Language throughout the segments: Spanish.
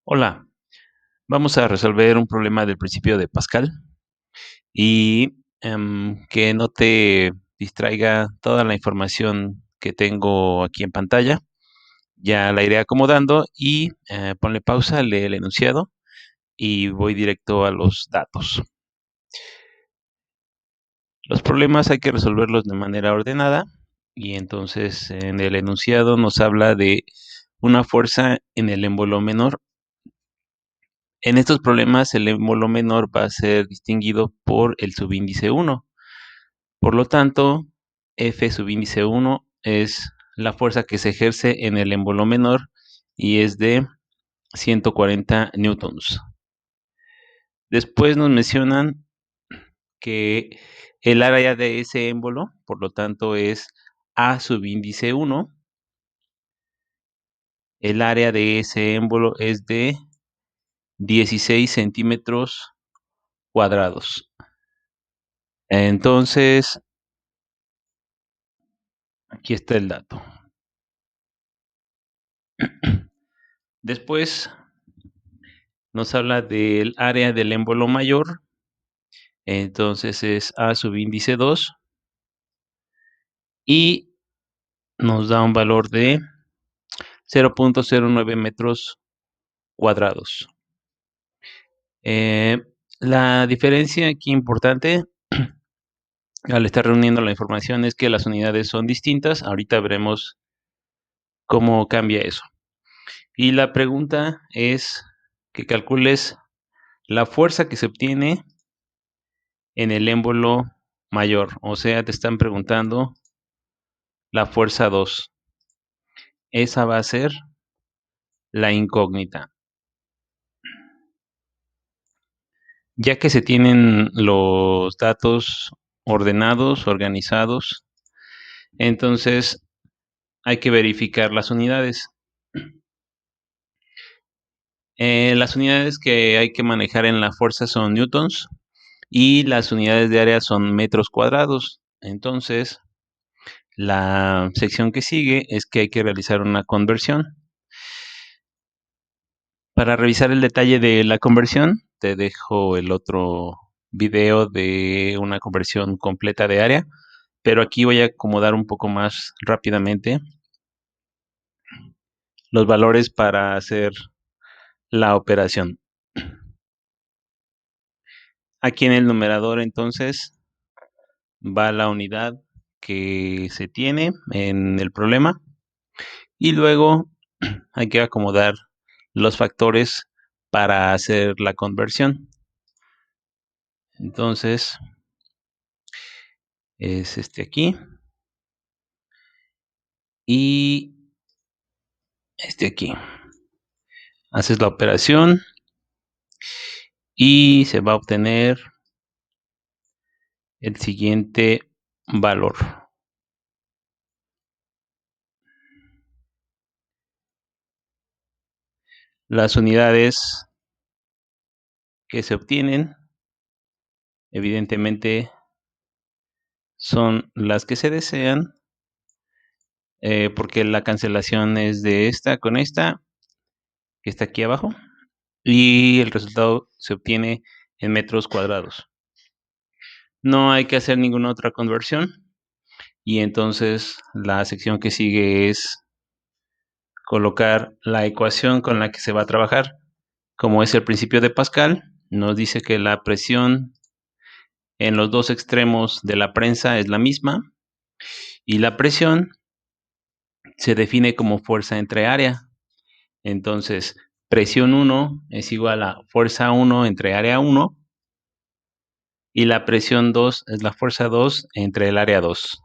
Hola, vamos a resolver un problema del principio de Pascal y que no te distraiga toda la información que tengo aquí en pantalla. Ya la iré acomodando y ponle pausa, lee el enunciado y voy directo a los datos. Los problemas hay que resolverlos de manera ordenada y entonces en el enunciado nos habla de una fuerza en el émbolo menor. En estos problemas el émbolo menor va a ser distinguido por el subíndice 1. Por lo tanto, F subíndice 1 es la fuerza que se ejerce en el émbolo menor y es de 140 newtons. Después nos mencionan que el área de ese émbolo, por lo tanto, es A subíndice 1. El área de ese émbolo es de 16 centímetros cuadrados. Entonces, aquí está el dato. Después nos habla del área del émbolo mayor, entonces es A subíndice 2 y nos da un valor de 0.09 metros cuadrados. La diferencia aquí importante al estar reuniendo la información es que las unidades son distintas. Ahorita veremos cómo cambia eso. Y la pregunta es que calcules la fuerza que se obtiene en el émbolo mayor. O sea, te están preguntando la fuerza 2. Esa va a ser la incógnita. Ya que se tienen los datos ordenados, organizados, entonces hay que verificar las unidades. Las unidades que hay que manejar en la fuerza son newtons y las unidades de área son metros cuadrados. Entonces, la sección que sigue es que hay que realizar una conversión. Para revisar el detalle de la conversión, te dejo el otro video de una conversión completa de área, pero aquí voy a acomodar un poco más rápidamente los valores para hacer la operación. Aquí en el numerador entonces va la unidad que se tiene en el problema y luego hay que acomodar los factores para hacer la conversión. Entonces es este aquí y este aquí. Haces la operación y se va a obtener el siguiente valor. Las unidades que se obtienen, evidentemente, son las que se desean, porque la cancelación es de esta con esta, que está aquí abajo, y el resultado se obtiene en metros cuadrados. No hay que hacer ninguna otra conversión, y entonces la sección que sigue es colocar la ecuación con la que se va a trabajar. Como es el principio de Pascal, nos dice que la presión en los dos extremos de la prensa es la misma y la presión se define como fuerza entre área. Entonces, presión 1 es igual a fuerza 1 entre área 1 y la presión 2 es la fuerza 2 entre el área 2.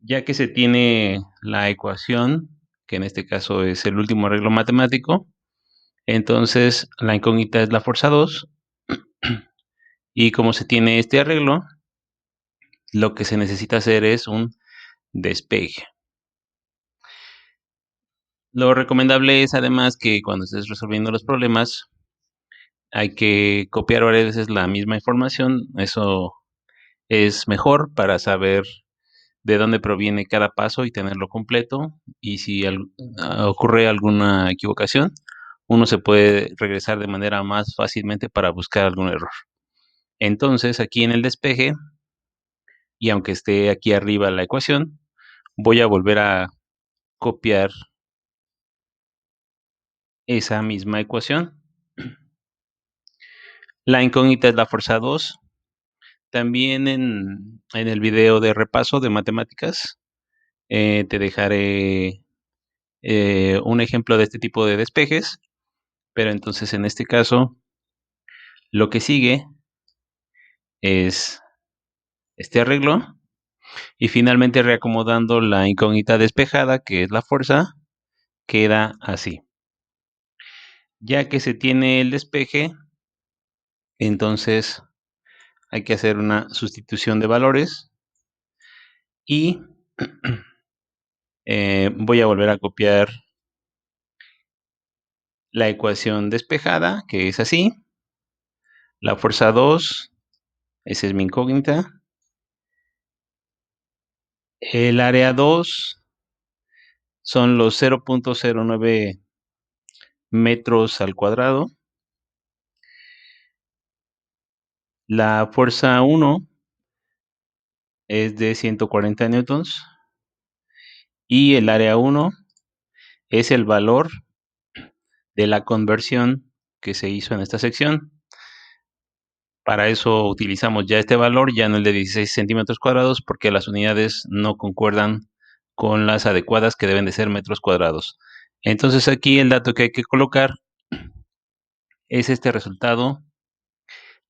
Ya que se tiene la ecuación, que en este caso es el último arreglo matemático, entonces la incógnita es la fuerza 2 y como se tiene este arreglo, lo que se necesita hacer es un despegue. Lo recomendable es además que cuando estés resolviendo los problemas hay que copiar varias veces la misma información. Eso es mejor para saber de dónde proviene cada paso y tenerlo completo. Y si ocurre alguna equivocación, uno se puede regresar de manera más fácilmente para buscar algún error. Entonces, aquí en el despeje, y aunque esté aquí arriba la ecuación, voy a volver a copiar esa misma ecuación. La incógnita es la fuerza 2. También en el video de repaso de matemáticas te dejaré un ejemplo de este tipo de despejes, pero entonces en este caso lo que sigue es este arreglo y finalmente reacomodando la incógnita despejada, que es la fuerza, queda así. Ya que se tiene el despeje, entonces hay que hacer una sustitución de valores y voy a volver a copiar la ecuación despejada, que es así. La fuerza 2, esa es mi incógnita. El área 2 son los 0.09 metros al cuadrado. La fuerza 1 es de 140 newtons y el área 1 es el valor de la conversión que se hizo en esta sección. Para eso utilizamos ya este valor, ya no el de 16 centímetros cuadrados, porque las unidades no concuerdan con las adecuadas, que deben de ser metros cuadrados. Entonces aquí el dato que hay que colocar es este resultado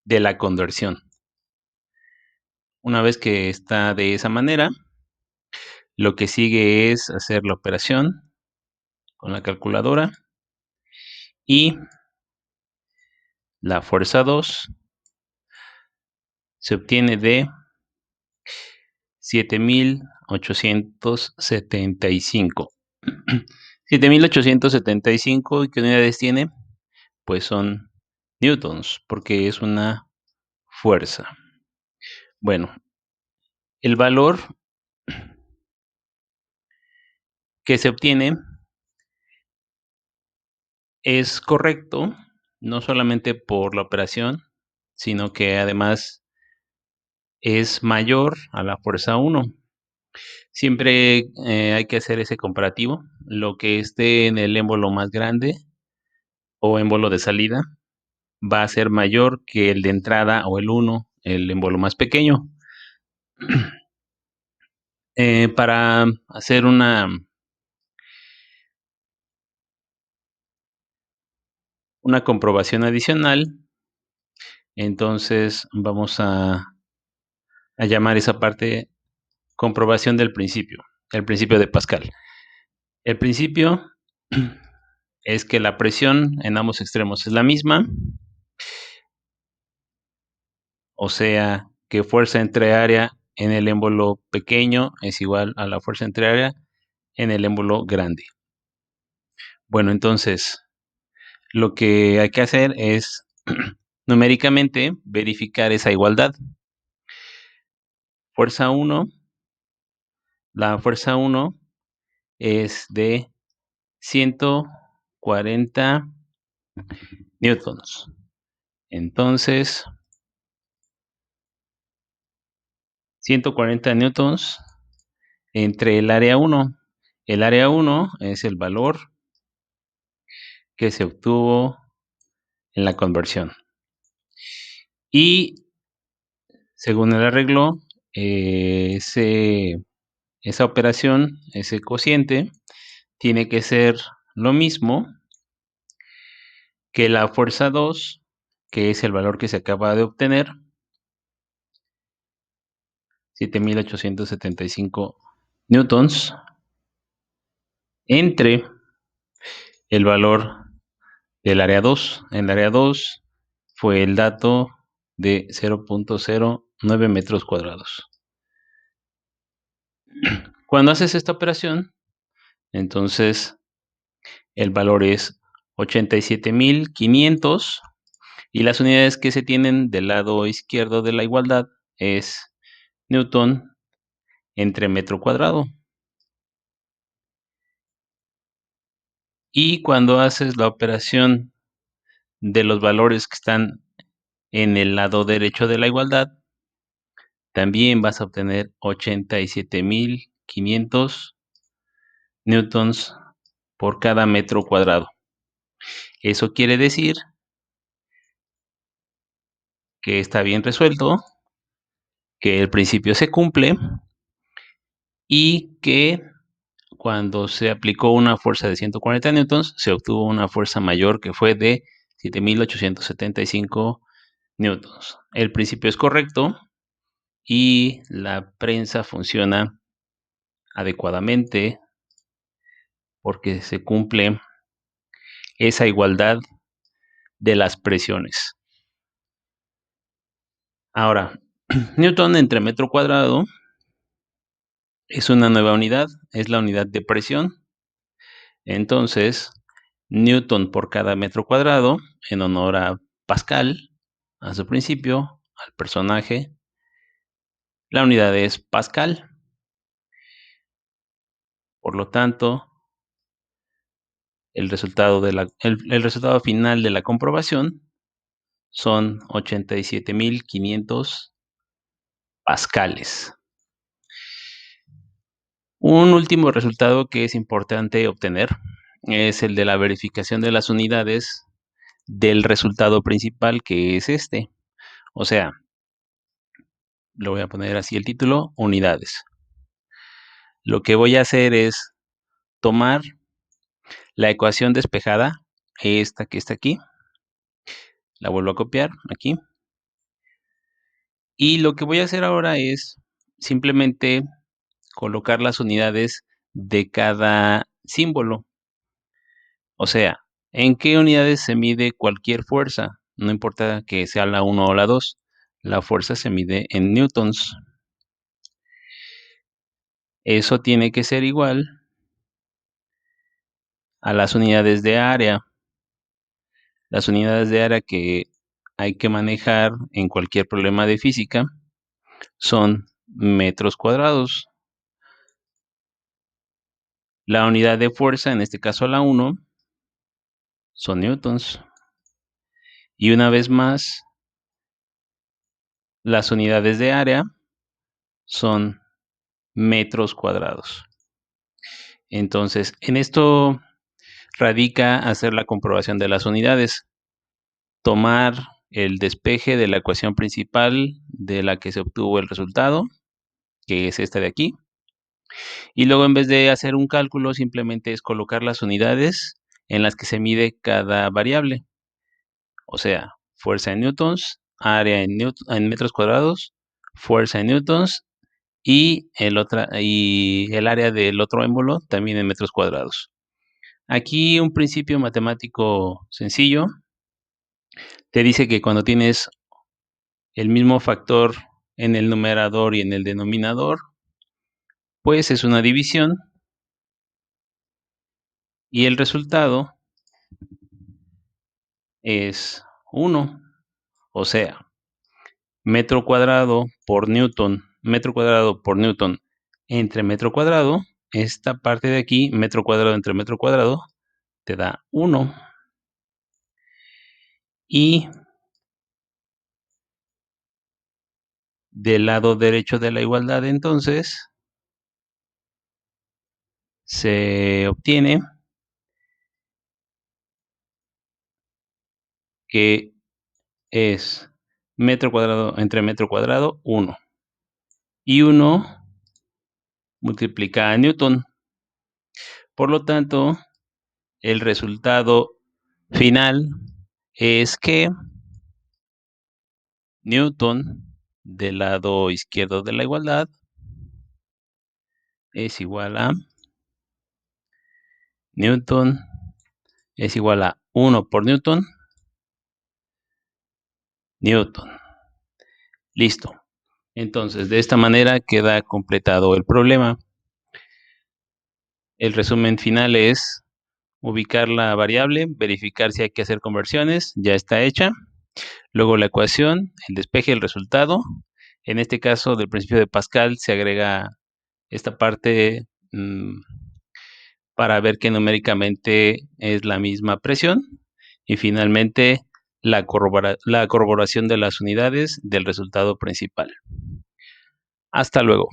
de la conversión. Una vez que está de esa manera, lo que sigue es hacer la operación con la calculadora y la fuerza 2 se obtiene de 7.875. 7.875, ¿y qué unidades tiene? Pues son newtons, porque es una fuerza. Bueno, el valor que se obtiene es correcto, no solamente por la operación, sino que además es mayor a la fuerza 1. Siempre hay que hacer ese comparativo. Lo que esté en el émbolo más grande o émbolo de salida va a ser mayor que el de entrada o el 1, el émbolo más pequeño. Para hacer una comprobación adicional, entonces vamos a llamar esa parte comprobación del principio, el principio de Pascal. El principio es que la presión en ambos extremos es la misma, o sea que fuerza entre área en el émbolo pequeño es igual a la fuerza entre área en el émbolo grande. Bueno, entonces lo que hay que hacer es numéricamente verificar esa igualdad. Fuerza 1, la fuerza 1 es de 140 newtons. Entonces, 140 newtons entre el área 1. El área 1 es el valor que se obtuvo en la conversión. Y según el arreglo, esa operación, ese cociente, tiene que ser lo mismo que la fuerza 2, que es el valor que se acaba de obtener, 7.875 newtons, entre el valor del área 2. En el área 2 fue el dato de 0.09 metros cuadrados. Cuando haces esta operación, entonces el valor es 87.500 y las unidades que se tienen del lado izquierdo de la igualdad es newton entre metro cuadrado. Y cuando haces la operación de los valores que están en el lado derecho de la igualdad, también vas a obtener 87,500 newtons por cada metro cuadrado. Eso quiere decir que está bien resuelto, que el principio se cumple y que cuando se aplicó una fuerza de 140 newtons, se obtuvo una fuerza mayor que fue de 7,875 newtons. El principio es correcto y la prensa funciona adecuadamente porque se cumple esa igualdad de las presiones. Ahora, Newton entre metro cuadrado es una nueva unidad, es la unidad de presión. Entonces, Newton por cada metro cuadrado, en honor a Pascal, a su principio, al personaje, la unidad es Pascal. Por lo tanto, el resultado final de la comprobación son 87,500 pascales. Un último resultado que es importante obtener es el de la verificación de las unidades del resultado principal, que es este. O sea, le voy a poner así el título, unidades. Lo que voy a hacer es tomar la ecuación despejada, esta que está aquí, la vuelvo a copiar aquí. Y lo que voy a hacer ahora es simplemente colocar las unidades de cada símbolo. O sea, ¿en qué unidades se mide cualquier fuerza? No importa que sea la 1 o la 2, la fuerza se mide en newtons. Eso tiene que ser igual a las unidades de área. Las unidades de área que hay que manejar en cualquier problema de física son metros cuadrados. La unidad de fuerza, en este caso la 1, son newtons. Y una vez más, las unidades de área son metros cuadrados. Entonces, en esto radica hacer la comprobación de las unidades. Tomar el despeje de la ecuación principal de la que se obtuvo el resultado, que es esta de aquí. Y luego, en vez de hacer un cálculo, simplemente es colocar las unidades en las que se mide cada variable. O sea, fuerza en newtons, área en metros cuadrados, fuerza en newtons y el área del otro émbolo también en metros cuadrados. Aquí un principio matemático sencillo te dice que cuando tienes el mismo factor en el numerador y en el denominador, pues es una división y el resultado es 1. O sea, metro cuadrado por newton entre metro cuadrado, esta parte de aquí, metro cuadrado entre metro cuadrado, te da 1. Y del lado derecho de la igualdad, entonces, se obtiene que es metro cuadrado entre metro cuadrado, 1. Y 1 multiplica a newton. Por lo tanto, el resultado final es que newton del lado izquierdo de la igualdad es igual a newton es igual a 1 por newton. Listo. Entonces, de esta manera queda completado el problema. El resumen final es ubicar la variable, verificar si hay que hacer conversiones, ya está hecha. Luego la ecuación, el despeje, el resultado. En este caso, del principio de Pascal se agrega esta parte, para ver que numéricamente es la misma presión y finalmente la corroboración de las unidades del resultado principal. Hasta luego.